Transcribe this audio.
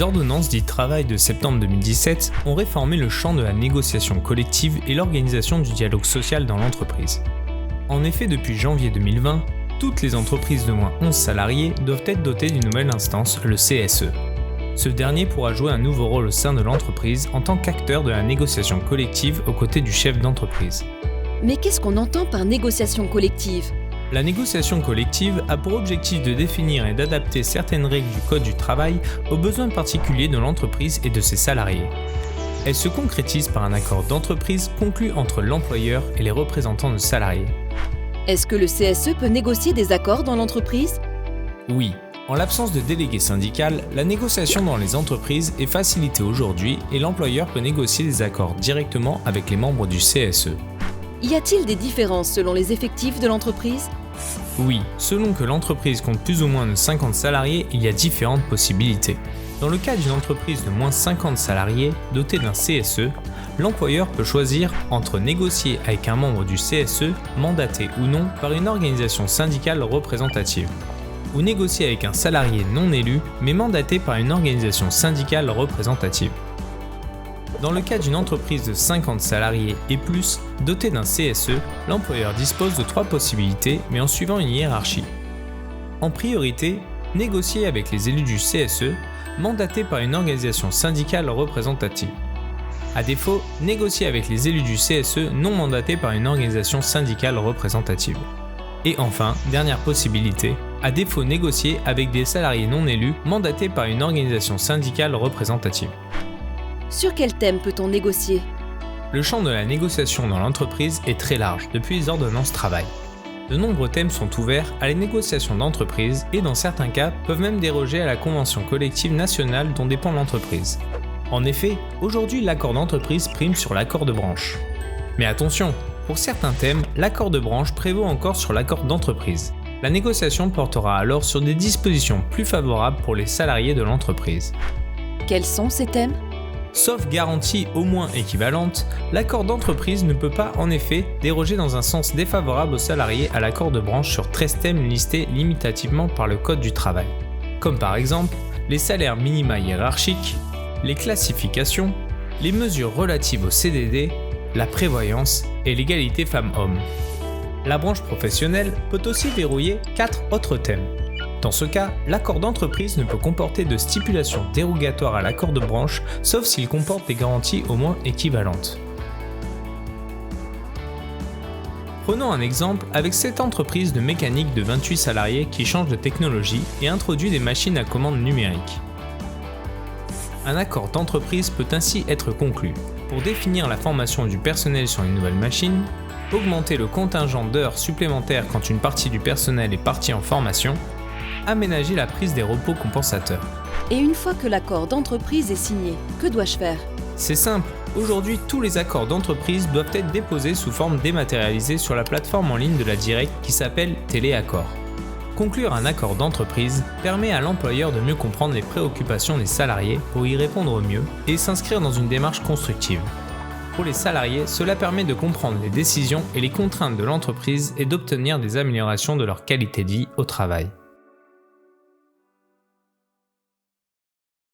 Les ordonnances dites travail de septembre 2017 ont réformé le champ de la négociation collective et l'organisation du dialogue social dans l'entreprise. En effet, depuis janvier 2020, toutes les entreprises de moins 11 salariés doivent être dotées d'une nouvelle instance, le CSE. Ce dernier pourra jouer un nouveau rôle au sein de l'entreprise en tant qu'acteur de la négociation collective aux côtés du chef d'entreprise. Mais qu'est-ce qu'on entend par négociation collective ? La négociation collective a pour objectif de définir et d'adapter certaines règles du Code du travail aux besoins particuliers de l'entreprise et de ses salariés. Elle se concrétise par un accord d'entreprise conclu entre l'employeur et les représentants de salariés. Est-ce que le CSE peut négocier des accords dans l'entreprise ? Oui. En l'absence de délégué syndical, la négociation dans les entreprises est facilitée aujourd'hui et l'employeur peut négocier des accords directement avec les membres du CSE. Y a-t-il des différences selon les effectifs de l'entreprise ? Oui, selon que l'entreprise compte plus ou moins de 50 salariés, il y a différentes possibilités. Dans le cas d'une entreprise de moins 50 salariés dotée d'un CSE, l'employeur peut choisir entre négocier avec un membre du CSE, mandaté ou non par une organisation syndicale représentative, ou négocier avec un salarié non élu mais mandaté par une organisation syndicale représentative. Dans le cas d'une entreprise de 50 salariés et plus, dotée d'un CSE, l'employeur dispose de 3 possibilités mais en suivant une hiérarchie. En priorité, négocier avec les élus du CSE, mandatés par une organisation syndicale représentative. À défaut, négocier avec les élus du CSE non mandatés par une organisation syndicale représentative. Et enfin, dernière possibilité, à défaut négocier avec des salariés non élus mandatés par une organisation syndicale représentative. Sur quel thème peut-on négocier ? Le champ de la négociation dans l'entreprise est très large depuis les ordonnances travail. De nombreux thèmes sont ouverts à la négociation d'entreprise et dans certains cas peuvent même déroger à la convention collective nationale dont dépend l'entreprise. En effet, aujourd'hui l'accord d'entreprise prime sur l'accord de branche. Mais attention, pour certains thèmes, l'accord de branche prévaut encore sur l'accord d'entreprise. La négociation portera alors sur des dispositions plus favorables pour les salariés de l'entreprise. Quels sont ces thèmes ? Sauf garantie au moins équivalente, l'accord d'entreprise ne peut pas en effet déroger dans un sens défavorable aux salariés à l'accord de branche sur 13 thèmes listés limitativement par le Code du travail. Comme par exemple, les salaires minima hiérarchiques, les classifications, les mesures relatives au CDD, la prévoyance et l'égalité femmes-hommes. La branche professionnelle peut aussi verrouiller 4 autres thèmes. Dans ce cas, l'accord d'entreprise ne peut comporter de stipulations dérogatoires à l'accord de branche, sauf s'il comporte des garanties au moins équivalentes. Prenons un exemple avec cette entreprise de mécanique de 28 salariés qui change de technologie et introduit des machines à commande numérique. Un accord d'entreprise peut ainsi être conclu pour définir la formation du personnel sur une nouvelle machine, augmenter le contingent d'heures supplémentaires quand une partie du personnel est partie en formation, aménager la prise des repos compensateurs. Et une fois que l'accord d'entreprise est signé, que dois-je faire ? C'est simple, aujourd'hui tous les accords d'entreprise doivent être déposés sous forme dématérialisée sur la plateforme en ligne de la Directs qui s'appelle Téléaccord. Conclure un accord d'entreprise permet à l'employeur de mieux comprendre les préoccupations des salariés pour y répondre au mieux et s'inscrire dans une démarche constructive. Pour les salariés, cela permet de comprendre les décisions et les contraintes de l'entreprise et d'obtenir des améliorations de leur qualité de vie au travail.